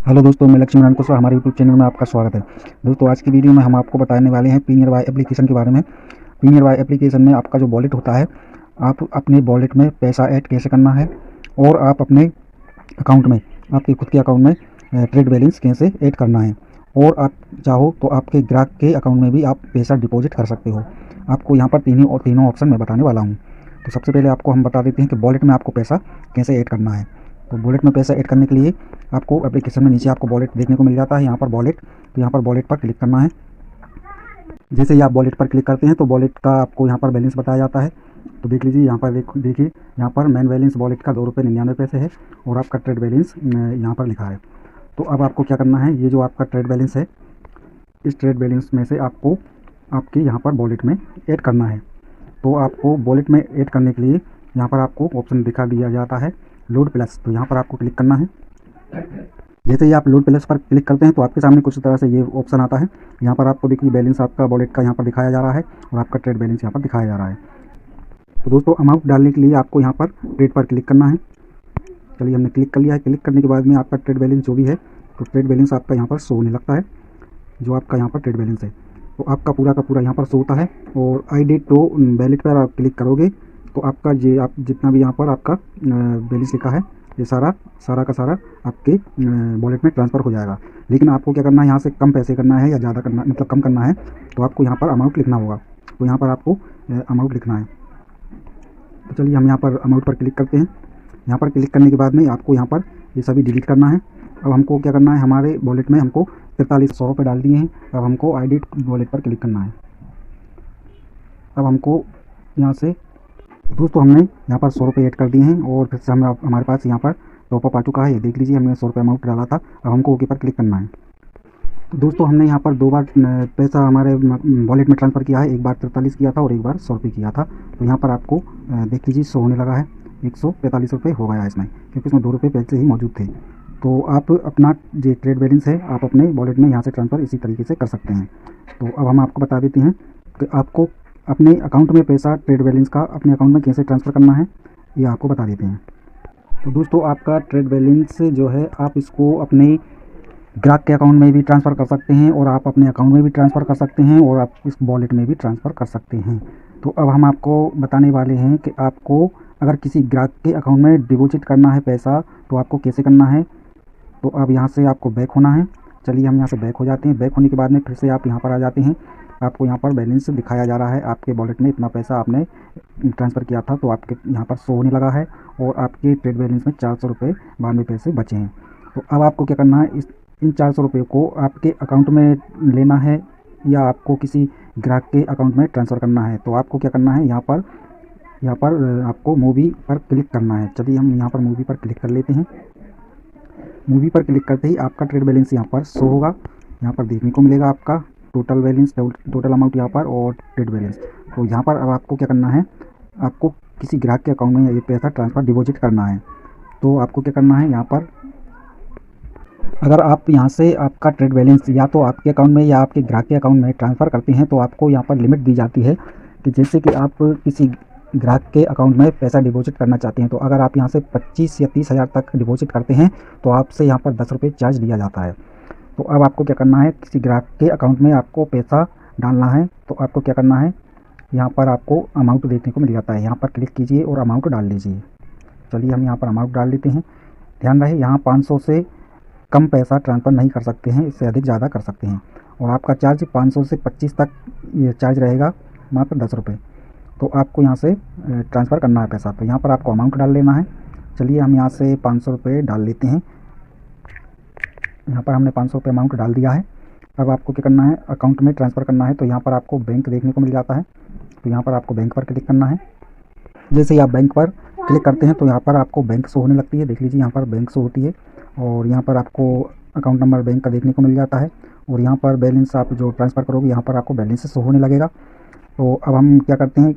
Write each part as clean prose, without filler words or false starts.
Hello दोस्तों, मैं लक्ष्मीनारायण कुशवाहा, हमारे यूट्यूब चैनल में आपका स्वागत है। दोस्तों, आज की वीडियो में हम आपको बताने वाले हैं पीनियर वाई एप्लीकेशन के बारे में। पीनियर वाई एप्लीकेशन में आपका जो वॉलेट होता है, आप अपने वॉलेट में पैसा ऐड कैसे करना है और आप अपने अकाउंट में, आपके खुद के अकाउंट में ट्रेड बैलेंस कैसे ऐड करना है, और आप चाहो तो आपके ग्राहक के अकाउंट में भी आप पैसा डिपॉजिट कर सकते हो। आपको यहाँ पर तीनों ऑप्शन मैं बताने वाला हूँ। तो सबसे पहले आपको हम बता देते हैं कि वॉलेट में आपको पैसा कैसे ऐड करना है। तो वॉलेट में पैसा ऐड करने के लिए आपको एप्लीकेशन में नीचे आपको वॉलेट देखने को मिल जाता है, यहाँ पर वॉलेट। तो यहाँ पर वॉलेट पर क्लिक करना है। जैसे ही आप वॉलेट पर क्लिक करते हैं तो वॉलेट का आपको यहाँ पर बैलेंस बताया जाता है। तो देख लीजिए, यहाँ पर देखिए, यहाँ पर मेन बैलेंस वॉलेट का 2 रुपये 99 पैसे है और आपका ट्रेड बैलेंस यहाँ पर लिखा है। तो अब आपको क्या करना है, ये जो आपका ट्रेड बैलेंस है, इस ट्रेड बैलेंस में से आपको आपके यहाँ पर वॉलेट में ऐड करना है। तो आपको वॉलेट में ऐड करने के लिए यहाँ पर आपको ऑप्शन दिखा दिया जाता है, लोड प्लस। तो यहाँ पर आपको क्लिक करना है। जैसे ही आप लोड प्लस पर क्लिक करते हैं तो आपके सामने कुछ तरह से ये ऑप्शन आता है। यहाँ पर आपको देखिए, बैलेंस आपका वॉलेट का यहाँ पर दिखाया जा रहा है और आपका ट्रेड बैलेंस यहाँ पर दिखाया जा रहा है। तो दोस्तों, अमाउंट डालने के लिए आपको यहाँ पर ट्रेड पर क्लिक करना है। चलिए, हमने क्लिक कर लिया है। क्लिक करने के बाद में आपका ट्रेड बैलेंस जो भी है, तो ट्रेड बैलेंस आपका यहाँ पर शो होने लगता है, जो आपका यहाँ पर ट्रेड बैलेंस है। तो आपका पूरा का पूरा यहाँ पर शो होता है। और आई डेट टू वैलेट पर आप क्लिक करोगे तो आपका आप जितना भी यहाँ पर आपका बैलेंस लिखा है, ये सारा का सारा आपके वॉलेट में ट्रांसफ़र हो जाएगा। लेकिन आपको क्या करना है, यहाँ से कम पैसे करना है या ज़्यादा करना, मतलब कम करना है, तो आपको यहाँ पर अमाउंट लिखना होगा। तो यहाँ पर आपको अमाउंट लिखना है। तो चलिए, हम यहाँ पर अमाउंट पर क्लिक करते हैं। यहाँ पर क्लिक करने के बाद में आपको यहाँ पर ये सभी डिलीट करना है। अब हमको क्या करना है, हमारे वॉलेट में हमको 4300 रुपये डाल दिए हैं। अब हमको आई डेट वॉलेट पर क्लिक करना है। अब हमको यहाँ से, दोस्तों, हमने यहाँ पर 100 रुपये ऐड कर दिए हैं और फिर से हमारे पास यहाँ पर टॉपअप आ चुका है। ये देख लीजिए, हमने 100 रुपये अमाउंट डाला था। अब हमको ओके पर क्लिक करना है। तो दोस्तों, हमने यहाँ पर 2 बार पैसा हमारे वॉलेट में ट्रांसफ़र किया है। एक बार 43 किया था और एक बार 100 रुपये किया था। तो यहाँ पर आपको देख लीजिए, शो होने लगा है। 145 रुपये हो गया इसमें, क्योंकि इसमें 2 रुपये पहले से ही मौजूद थे। तो आप अपना जो ट्रेड बैलेंस है, आप अपने वॉलेट में यहाँ से ट्रांसफ़र इसी तरीके से कर सकते हैं। तो अब हम आपको बता देते हैं कि आपको अपने अकाउंट में पैसा, ट्रेड बैलेंस का अपने अकाउंट में कैसे ट्रांसफ़र करना है, ये आपको बता देते हैं। तो दोस्तों, आपका ट्रेड बैलेंस जो है, आप इसको अपने ग्राहक के अकाउंट में भी ट्रांसफ़र कर सकते हैं और आप अपने अकाउंट में भी ट्रांसफ़र कर सकते हैं और आप इस वॉलेट में भी ट्रांसफ़र कर सकते हैं। तो अब हम आपको बताने वाले हैं कि आपको अगर किसी ग्राहक के अकाउंट में डिपॉजिट करना है पैसा, तो आपको कैसे करना है। तो अब यहाँ से आपको बैक होना है। चलिए, हम यहाँ से बैक हो जाते हैं। बैक होने के बाद में फिर से आप यहाँ पर आ जाते हैं। आपको यहाँ पर बैलेंस दिखाया जा रहा है, आपके वॉलेट में इतना पैसा आपने ट्रांसफ़र किया था, तो आपके यहाँ पर शो होने लगा है और आपके ट्रेड बैलेंस में 400 रुपये 92 पैसे बचे हैं। तो अब आपको क्या करना है, इन 400 रुपये को आपके अकाउंट में लेना है या आपको किसी ग्राहक के अकाउंट में ट्रांसफ़र करना है। तो आपको क्या करना है, यहाँ पर आपको मूवी पर क्लिक करना है। चलिए, हम यहाँ पर मूवी पर क्लिक कर लेते हैं। मूवी पर क्लिक करते ही आपका ट्रेड बैलेंस यहाँ पर शो होगा। यहाँ पर देखने को मिलेगा आपका टोटल बैलेंस, टोटल अमाउंट यहाँ पर, और ट्रेड बैलेंस। तो यहाँ पर अब आपको क्या करना है, आपको किसी ग्राहक के अकाउंट में ये पैसा ट्रांसफ़र डिपॉजिट करना है। तो आपको क्या करना है, यहाँ पर अगर आप यहाँ से आपका ट्रेड बैलेंस या तो आपके अकाउंट में या आपके ग्राहक के अकाउंट में ट्रांसफ़र करते हैं, तो आपको यहाँ पर लिमिट दी जाती है कि जैसे कि आप किसी ग्राहक के अकाउंट में पैसा डिपॉजिट करना चाहते हैं, तो अगर आप यहाँ से 25 या 30 हज़ार तक डिपॉजिट करते हैं तो आपसे यहाँ पर 10 रुपये चार्ज लिया जाता है। तो अब आपको क्या करना है, किसी ग्राहक के अकाउंट में आपको पैसा डालना है। तो आपको क्या करना है, यहाँ पर आपको अमाउंट देखने को मिल जाता है, यहाँ पर क्लिक कीजिए और अमाउंट डाल लीजिए। चलिए, हम यहाँ पर अमाउंट डाल लेते हैं। ध्यान रहे, यहाँ 500 से कम पैसा ट्रांसफ़र नहीं कर सकते हैं, इससे अधिक ज़्यादा कर सकते हैं। और आपका चार्ज 500 से 25 तक ये चार्ज रहेगा, मात्र 10 रुपये। तो आपको यहाँ से ट्रांसफ़र करना है पैसा, तो यहाँ पर आपको अमाउंट डाल लेना है। चलिए, हम यहाँ से 500 रुपये डाल लेते हैं। यहाँ पर हमने 500 रुपये अमाउंट डाल दिया है। अब आपको क्या करना है, अकाउंट में ट्रांसफ़र करना है। तो यहाँ पर आपको बैंक देखने को मिल जाता है, तो यहाँ पर आपको बैंक पर क्लिक करना है। जैसे ही आप बैंक पर क्लिक करते हैं तो यहाँ पर आपको बैंक शो होने लगती है। देख लीजिए, यहाँ पर बैंक शो होती है और यहाँ पर आपको अकाउंट नंबर बैंक का देखने को मिल जाता है और यहाँ पर बैलेंस आप जो ट्रांसफ़र करोगे, यहाँ पर आपको बैलेंस शो होने लगेगा। तो अब हम क्या करते हैं,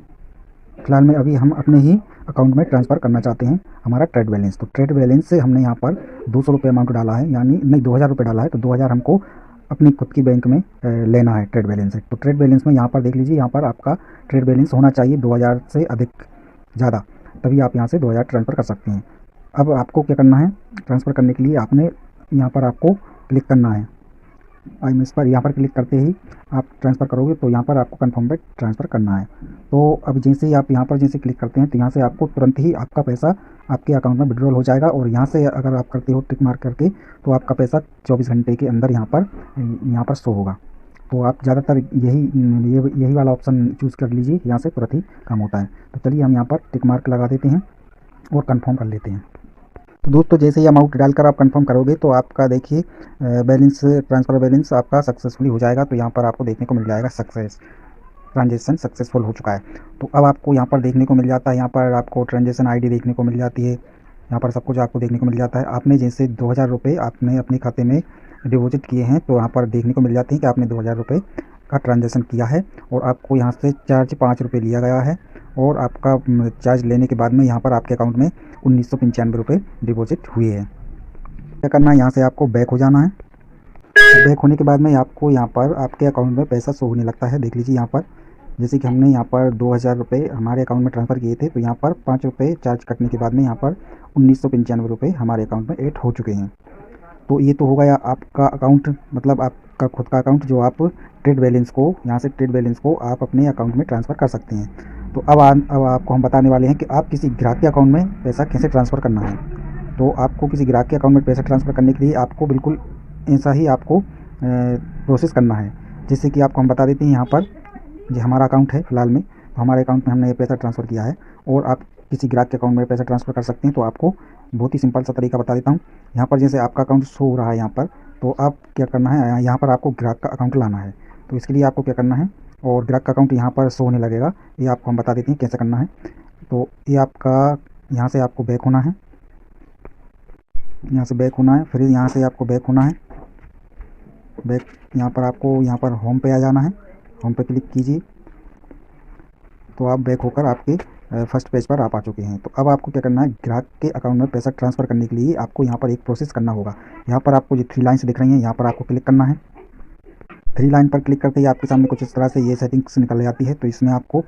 फिलहाल में अभी हम अपने ही अकाउंट में ट्रांसफ़र करना चाहते हैं हमारा ट्रेड बैलेंस। तो ट्रेड बैलेंस से हमने यहाँ पर 200 रुपये अमाउंट डाला है, यानी नहीं, 2000 रुपये डाला है। तो 2000 हमको अपनी खुद की बैंक में लेना है ट्रेड बैलेंस से। तो ट्रेड बैलेंस में यहाँ पर देख लीजिए, यहाँ पर आपका ट्रेड बैलेंस होना चाहिए 2000 से अधिक ज़्यादा, तभी आप यहाँ से 2000 ट्रांसफ़र कर सकते हैं। अब आपको क्या करना है, ट्रांसफ़र करने के लिए आपने यहाँ पर आपको क्लिक करना है। इस पर यहाँ पर क्लिक करते ही आप ट्रांसफ़र करोगे तो यहाँ पर आपको कन्फर्म पे ट्रांसफ़र करना है। तो अब जैसे ही आप यहाँ पर जैसे क्लिक करते हैं तो यहाँ से आपको तुरंत ही आपका पैसा आपके अकाउंट में विड्रॉल हो जाएगा। और यहाँ से अगर आप करते हो टिक मार्क करके तो आपका पैसा 24 घंटे के अंदर यहाँ पर शो होगा। तो आप ज़्यादातर यही वाला ऑप्शन चूज़ कर लीजिए, यहाँ से तुरंत ही काम होता है। तो चलिए हम यहाँ पर टिक मार्क लगा देते हैं और कंफर्म कर लेते हैं। तो दोस्तों जैसे ही अमाउंट डालकर आप कंफर्म करोगे तो आपका देखिए बैलेंस, ट्रांसफ़र बैलेंस आपका सक्सेसफुली हो जाएगा। तो यहाँ पर आपको देखने को मिल जाएगा ट्रांजेक्शन सक्सेसफुल हो चुका है। तो अब आपको यहाँ पर देखने को मिल जाता है, यहाँ पर आपको ट्रांजेक्शन आईडी देखने को मिल जाती है, यहाँ पर सब कुछ आपको देखने को मिल जाता है। आपने जैसे 2000 रुपये आपने अपने खाते में डिपॉजिट किए हैं तो यहाँ पर देखने को मिल जाती है कि आपने 2000 रुपये का ट्रांजेक्शन किया है और आपको यहाँ से चार्ज 5 रुपये लिया गया है। और आपका चार्ज लेने के बाद में यहाँ पर आपके अकाउंट में 1995 रुपये डिपॉजिट हुए हैं। क्या करना है, यहाँ से आपको बैक हो जाना है। बैक होने के बाद में आपको यहाँ पर आपके अकाउंट में पैसा शो होने लगता है। देख लीजिए यहाँ पर जैसे कि हमने यहाँ पर 2000 रुपये हमारे अकाउंट में ट्रांसफ़र किए थे तो यहाँ पर 5 रुपये चार्ज कटने के बाद में यहाँ पर 1995 रुपये हमारे अकाउंट में ऐड हो चुके हैं। तो ये तो हो गया आपका अकाउंट, मतलब आपका खुद का अकाउंट जो आप ट्रेड बैलेंस को यहाँ से ट्रेड बैलेंस को आप अपने अकाउंट में ट्रांसफ़र कर सकते हैं। तो अब आपको हम बताने वाले हैं कि आप किसी ग्राहक के अकाउंट में पैसा कैसे ट्रांसफ़र करना है। तो आपको किसी ग्राहक के अकाउंट में पैसा ट्रांसफ़र करने के लिए आपको बिल्कुल ऐसा ही आपको प्रोसेस करना है। जैसे कि आपको हम बता देते हैं, यहाँ पर जो हमारा अकाउंट है फ़िलहाल में, तो हमारे अकाउंट में हमने ये पैसा ट्रांसफ़र किया है और आप किसी ग्राहक के अकाउंट में पैसा ट्रांसफ़र कर सकते हैं। तो आपको बहुत ही सिंपल सा तरीका बता देता हूँ। यहाँ पर जैसे आपका अकाउंट शो हो रहा है यहाँ पर, तो आप क्या करना है, यहाँ पर आपको ग्राहक का अकाउंट लाना है। तो इसके लिए आपको क्या करना है, और ग्राहक का अकाउंट यहाँ पर शो होने लगेगा, ये आपको हम बता देते हैं कैसे करना है। तो ये आपका यहाँ से आपको बैक होना है, यहाँ से बैक होना है, फिर यहाँ से आपको बैक होना है। बैक यहाँ पर आपको यहाँ पर होम पे आ जाना है, होम पे क्लिक कीजिए तो आप बैक होकर आपके फर्स्ट पेज पर आप आ चुके हैं। तो अब आपको क्या करना है, ग्राहक के अकाउंट में पैसा ट्रांसफ़र करने के लिए आपको यहाँ पर एक प्रोसेस करना होगा। यहाँ पर आपको जो 3 लाइन्स दिख रही हैं यहाँ पर आपको क्लिक करना है। 3 लाइन पर क्लिक करते ही आपके सामने कुछ इस तरह से ये सेटिंग्स निकल जाती है। तो इसमें आपको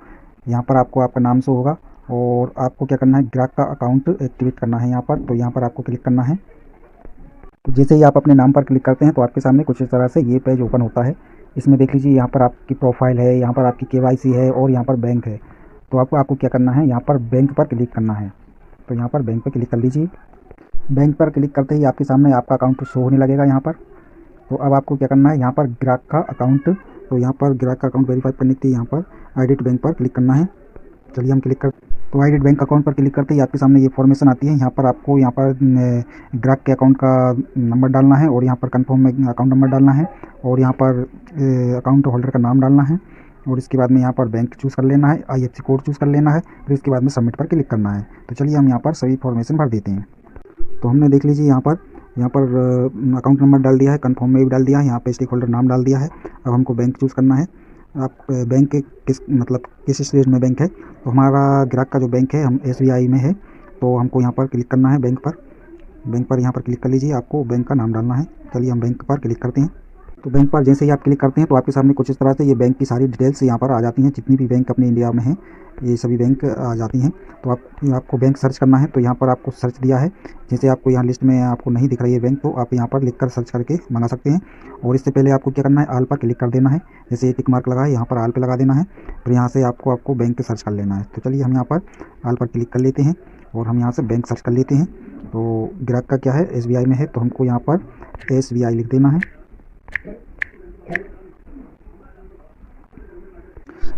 यहाँ पर आपको आपका नाम शो होगा और आपको क्या करना है, ग्राहक का अकाउंट एक्टिवेट करना है यहाँ पर। तो यहाँ पर आपको क्लिक करना है। तो जैसे ही आप अपने नाम पर क्लिक करते हैं तो आपके सामने कुछ इस तरह से ये पेज ओपन होता है। इसमें देख लीजिए यहाँ पर आपकी प्रोफाइल है, यहाँ पर आपकी KYC है और यहाँ पर बैंक है। तो आपको क्या करना है, यहाँ पर बैंक पर क्लिक करना है। तो यहाँ पर बैंक पर क्लिक कर लीजिए। बैंक पर क्लिक करते ही आपके सामने आपका अकाउंट शो होने लगेगा यहाँ पर। तो अब आपको क्या करना है, यहाँ पर ग्राहक का अकाउंट, तो यहाँ पर ग्राहक का अकाउंट वेरीफाई करने के लिए यहाँ पर एडिट बैंक पर क्लिक करना है। चलिए हम क्लिक कर, तो एडिट बैंक अकाउंट पर क्लिक करते ही आपके सामने ये फॉर्मेशन आती है। यहाँ पर आपको यहाँ पर ग्राहक के अकाउंट का नंबर डालना है और यहाँ पर कंफर्म में अकाउंट नंबर डालना है और यहाँ पर अकाउंट होल्डर का नाम डालना है और इसके बाद में यहाँ पर बैंक चूज़ कर लेना है, IFSC कोड चूज़ कर लेना है, फिर इसके बाद में सबमिट पर क्लिक करना है। तो चलिए हम यहाँ पर सभी फॉर्मेशन भर देते हैं। तो हमने देख लीजिए यहाँ पर अकाउंट नंबर डाल दिया है, कंफर्म में भी डाल दिया है, यहाँ पे स्टेक होल्डर नाम डाल दिया है। अब हमको बैंक चूज़ करना है। आप बैंक के किस स्टेज में बैंक है, तो हमारा ग्राहक का जो बैंक है हम SBI में है। तो हमको यहाँ पर क्लिक करना है, बैंक पर यहाँ पर क्लिक कर लीजिए, आपको बैंक का नाम डालना है। चलिए हम बैंक पर क्लिक करते हैं। तो बैंक पर जैसे ही आप क्लिक करते हैं तो आपके सामने कुछ इस तरह से ये बैंक की सारी डिटेल्स यहाँ पर आ जाती हैं। जितनी भी बैंक अपने इंडिया में हैं ये सभी बैंक आ जाती हैं। तो आपको बैंक सर्च करना है। तो यहाँ पर आपको सर्च दिया है, जैसे आपको यहाँ लिस्ट में आपको नहीं दिख रही है बैंक, तो आप यहाँ पर लिखकर सर्च करके मंगा सकते हैं। और इससे पहले आपको क्या करना है, आल पर क्लिक कर देना है। जैसे टिक मार्क लगा है यहाँ पर आल पर लगा देना है, फिर यहाँ से आपको बैंक सर्च कर लेना है। तो चलिए हम यहाँ पर आल पर क्लिक कर लेते हैं और हम यहाँ से बैंक सर्च कर लेते हैं। तो ग्राहक का क्या है, SBI में है, तो हमको यहाँ पर SBI लिख देना है।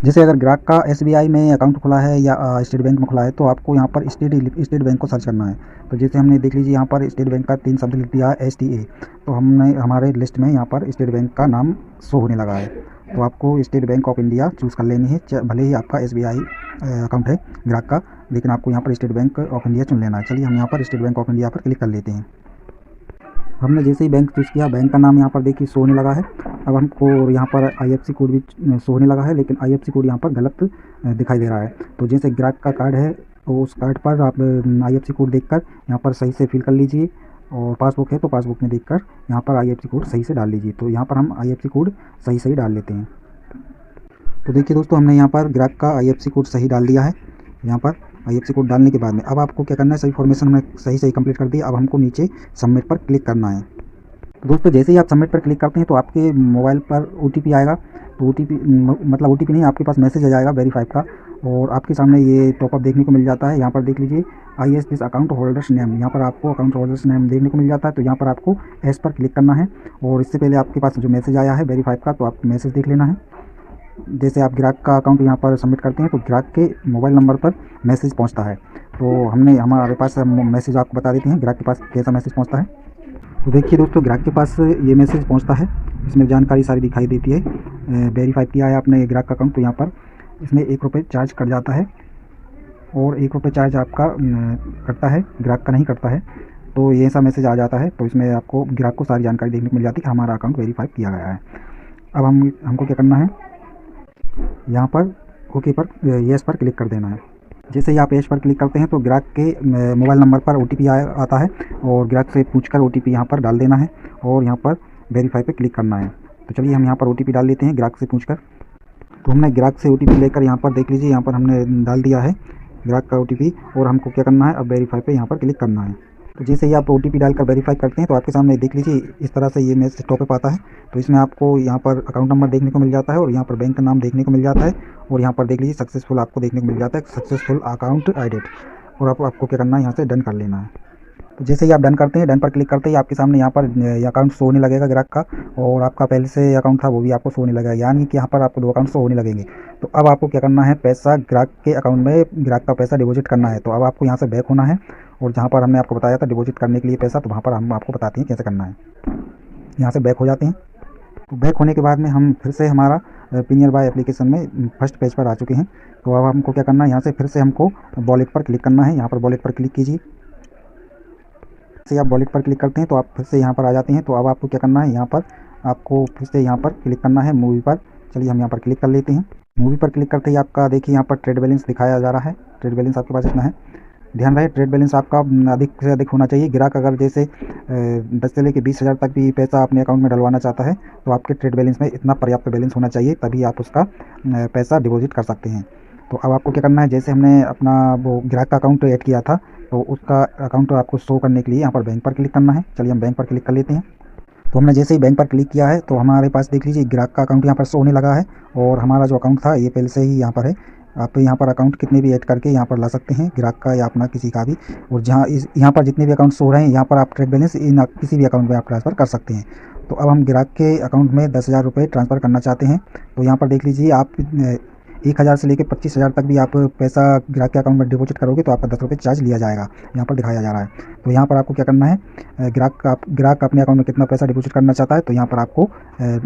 जैसे अगर ग्राहक का SBI में अकाउंट खुला है या स्टेट बैंक में खुला है तो आपको यहाँ पर स्टेट बैंक को सर्च करना है। तो जैसे हमने देख लीजिए यहाँ पर स्टेट बैंक का 3 शब्द लिख दिया है STA, तो हमने हमारे लिस्ट में यहाँ पर स्टेट बैंक का नाम शो होने लगा है। तो आपको state bank of India choose कर लेनी है, भले ही आपका SBI अकाउंट है ग्राहक का, लेकिन आपको यहाँ पर स्टेट बैंक ऑफ इंडिया चुन लेना है। चलिए हम यहाँ पर स्टेट बैंक ऑफ इंडिया पर क्लिक कर लेते हैं। हमने जैसे ही बैंक चूज़ किया, बैंक का नाम यहाँ पर देखिए शो होने लगा है। अब हमको यहाँ पर IFSC कोड भी शो होने लगा है, लेकिन IFSC कोड यहाँ पर गलत दिखाई दे रहा है। तो जैसे ग्राहक का कार्ड है तो उस कार्ड पर आप IFSC कोड देखकर यहाँ पर सही से फिल कर लीजिए, और पासबुक है तो पासबुक में देखकर यहाँ पर IFSC कोड सही से डाल लीजिए। तो यहाँ पर हम IFSC कोड सही डाल लेते हैं। तो देखिए दोस्तों, हमने यहाँ पर ग्राहक का IFSC कोड सही डाल दिया है। यहाँ पर IFSC कोड डालने के बाद में अब आपको क्या करना है, सही फॉर्मेशन हमने सही कंप्लीट कर दी। अब हमको नीचे सबमिट पर क्लिक करना है। दोस्तों जैसे ही आप सबमिट पर क्लिक करते हैं तो आपके मोबाइल पर OTP आएगा। तो OTP मतलब OTP नहीं, आपके पास मैसेज आ जाएगा वेरीफाई का, और आपके सामने ये टॉपअप देखने को मिल जाता है। यहाँ पर देख लीजिए IS this account holders name, यहाँ पर आपको अकाउंट होल्डर्स नेम देखने को मिल जाता है। तो यहाँ पर आपको एस पर क्लिक करना है, और इससे पहले आपके पास जो मैसेज आया है वेरीफाई का, तो आप मैसेज देख लेना है। जैसे आप ग्राहक का अकाउंट यहाँ पर सबमिट करते हैं तो ग्राहक के मोबाइल नंबर पर मैसेज पहुँचता है। तो हमारे पास मैसेज आपको बता देते हैं ग्राहक के पास कैसा मैसेज पहुँचता है। तो देखिए दोस्तों, ग्राहक के पास ये मैसेज पहुंचता है, इसमें जानकारी सारी दिखाई देती है। वेरीफाई किया है आपने ग्राहक का अकाउंट, तो यहाँ पर इसमें ₹1 चार्ज कट जाता है, और ₹1 चार्ज आपका कटता है, ग्राहक का नहीं कटता है। तो ये ऐसा मैसेज आ जाता है, तो इसमें आपको ग्राहक को सारी जानकारी देखने को मिल जाती है कि हमारा अकाउंट वेरीफाई किया गया है। अब हमको क्या करना है, यहाँ पर ओके पर येस पर क्लिक कर देना है। जैसे ही आप येस पर क्लिक करते हैं तो ग्राहक के मोबाइल नंबर पर OTP आता है, और ग्राहक से पूछकर OTP यहाँ पर डाल देना है, और यहाँ पर वेरीफाई पे क्लिक करना है। तो चलिए हम यहाँ पर OTP डाल देते हैं ग्राहक से पूछकर। तो हमने ग्राहक से OTP लेकर यहाँ पर देख लीजिए, यहाँ पर हमने डाल दिया है ग्राहक का OTP, और हमको क्या करना है, अब वेरीफाई पे यहाँ पर क्लिक करना है। तो जैसे ही आप OTP डालकर वेरीफाई करते हैं तो आपके सामने देख लीजिए इस तरह से ये मैसेज टॉपअप आता है। तो इसमें आपको यहाँ पर अकाउंट नंबर देखने को मिल जाता है, और यहाँ पर बैंक का नाम देखने को मिल जाता है, और यहाँ पर देख लीजिए सक्सेसफुल आपको देखने को मिल जाता है, सक्सेसफुल अकाउंट एडेड। और आपको क्या करना है, यहाँ से डन कर लेना है। तो जैसे ही आप डन करते हैं, डन पर क्लिक करते ही आपके सामने यहाँ पर अकाउंट शो होने लगेगा ग्राहक का, और आपका पहले से अकाउंट था वो भी आपको शो होने लगेगा, यानी कि यहाँ पर आपको 2 अकाउंट शो होने लगेंगे। तो अब आपको क्या करना है, पैसा ग्राहक के अकाउंट में ग्राहक का पैसा डिपॉजिट करना है। तो अब आपको यहाँ से बैक होना है, और जहाँ पर हमने आपको बताया था डिपॉजिट करने के लिए पैसा, तो वहाँ पर हम आपको बताते हैं कैसे करना है। यहाँ से बैक हो जाते हैं। तो बैक होने के बाद में हम फिर से हमारा पिनियर बाय एप्लीकेशन में फर्स्ट पेज पर आ चुके हैं। तो अब हमको क्या करना है, यहाँ से फिर से हमको वॉलेट पर क्लिक करना है। यहाँ पर वॉलेट पर क्लिक कीजिए। जैसे आप वॉलेट पर क्लिक करते हैं तो आप फिर से यहाँ पर आ जाते हैं। तो अब आपको क्या करना है, यहाँ पर आपको फिर से यहाँ पर क्लिक करना है मूवी पर। चलिए हम यहाँ पर क्लिक कर लेते हैं। मूवी पर क्लिक करते ही आपका देखिए यहाँ पर ट्रेड बैलेंस दिखाया जा रहा है। ट्रेड बैलेंस आपके पास इतना है, ध्यान रहे ट्रेड बैलेंस आपका अधिक से अधिक होना चाहिए। ग्राहक अगर जैसे 10 से लेकर 20,000 तक भी पैसा अपने अकाउंट में डलवाना चाहता है तो आपके ट्रेड बैलेंस में इतना पर्याप्त बैलेंस होना चाहिए, तभी आप उसका पैसा डिपॉजिट कर सकते हैं। तो अब आपको क्या करना है, जैसे हमने अपना वो ग्राहक का अकाउंट ऐड किया था तो उसका अकाउंट आपको शो करने के लिए यहाँ पर बैंक पर क्लिक करना है। चलिए हम बैंक पर क्लिक कर लेते हैं। तो हमने जैसे ही बैंक पर क्लिक किया है तो हमारे पास देख लीजिए ग्राहक का अकाउंट यहाँ पर शो होने लगा है, और हमारा जो अकाउंट था ये पहले से ही यहाँ पर है। आप यहाँ पर अकाउंट कितने भी ऐड करके यहाँ पर ला सकते हैं, ग्राहक का या अपना किसी का भी। और यहाँ पर जितने भी अकाउंट शो रहे हैं यहाँ पर आप ट्रेड बैलेंस किसी भी अकाउंट में आप ट्रांसफ़र कर सकते हैं। तो अब हम ग्राहक के अकाउंट में 10,000 रुपये ट्रांसफ़र करना चाहते हैं। तो यहाँ पर देख लीजिए आप 1,000 से लेकर 25,000 तक भी आप पैसा ग्राहक के अकाउंट में डिपॉजिट करोगे तो आपका 10 रुपये चार्ज लिया जाएगा, यहाँ पर दिखाया जा रहा है। तो यहाँ पर आपको क्या करना है, ग्राहक अपने अकाउंट में कितना पैसा डिपॉजिट करना चाहता है तो यहाँ पर आपको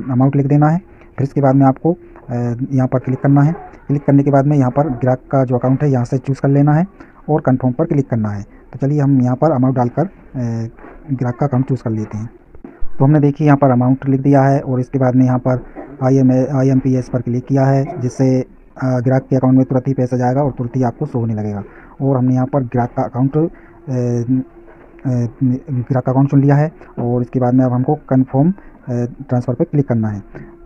अमाउंट लिख देना है। फिर इसके बाद में आपको यहाँ पर क्लिक करना है। क्लिक करने के बाद में यहाँ पर ग्राहक का जो अकाउंट है यहाँ से चूज़ कर लेना है और कन्फर्म पर क्लिक करना है। तो चलिए हम यहाँ पर अमाउंट डालकर ग्राहक का अकाउंट चूज़ कर लेते हैं। तो हमने देखिए यहाँ पर अमाउंट लिख दिया है, और इसके बाद में यहाँ पर IMPS पर क्लिक किया है, जिससे ग्राहक के अकाउंट में तुरंत ही पैसा जाएगा और तुरंत ही आपको शो होने लगेगा। और हमने यहाँ पर ग्राहक का अकाउंट चुन लिया है, और इसके बाद में अब हमको कन्फर्म ट्रांसफ़र पर क्लिक करना है।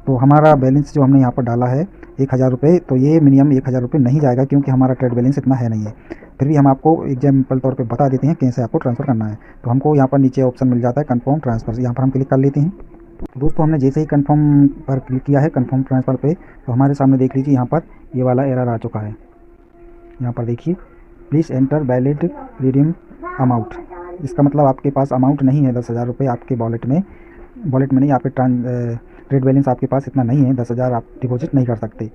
तो हमारा बैलेंस जो हमने यहाँ पर डाला है 1,000 रुपये, तो ये मिनिमम 1,000 रुपये नहीं जाएगा क्योंकि हमारा ट्रेड बैलेंस इतना है नहीं है। फिर भी हम आपको एग्जाम्पल तौर पे बता देते हैं कैसे आपको ट्रांसफ़र करना है। तो हमको यहाँ पर नीचे ऑप्शन मिल जाता है कन्फर्म ट्रांसफ़र, यहाँ पर हम क्लिक कर लेते हैं। तो दोस्तों हमने जैसे ही कन्फर्म पर क्लिक किया है, कन्फर्म ट्रांसफ़र पे, तो हमारे सामने देख लीजिए यहाँ पर ये वाला एरर आ चुका है। यहाँ पर देखिए please enter valid redeem amount. इसका मतलब आपके पास अमाउंट नहीं है 10,000 रुपये आपके वॉलेट में नहीं, आपके ट्रेड बैलेंस आपके पास इतना नहीं है, 10,000 आप डिपॉजिट नहीं कर सकते।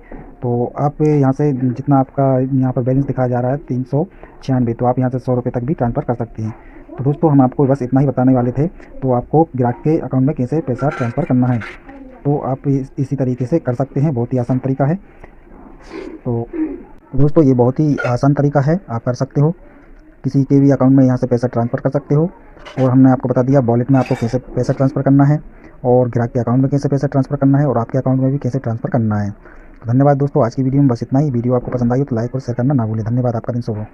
तो आप यहाँ से जितना आपका यहाँ पर बैलेंस दिखाया जा रहा है 396, तो आप यहाँ से 100 रुपये तक भी ट्रांसफ़र कर सकते हैं। तो दोस्तों हम आपको बस इतना ही बताने वाले थे। तो आपको ग्राहक के अकाउंट में कैसे पैसा ट्रांसफ़र करना है तो आप इसी तरीके से कर सकते हैं, बहुत ही आसान तरीका है। तो दोस्तों ये बहुत ही आसान तरीका है, आप कर सकते हो, किसी के भी अकाउंट में यहाँ से पैसा ट्रांसफ़र कर सकते हो। और हमने आपको बता दिया वॉलेट में आपको कैसे पैसा ट्रांसफ़र करना है, और ग्राहक के अकाउंट में कैसे पैसा ट्रांसफ़र करना है, और आपके अकाउंट में भी कैसे ट्रांसफ़र करना है। तो धन्यवाद दोस्तों, आज की वीडियो में बस इतना ही। वीडियो आपको पसंद आई हो तो लाइक और शेयर करना ना भूलें। धन्यवाद, आपका दिन शुभ हो।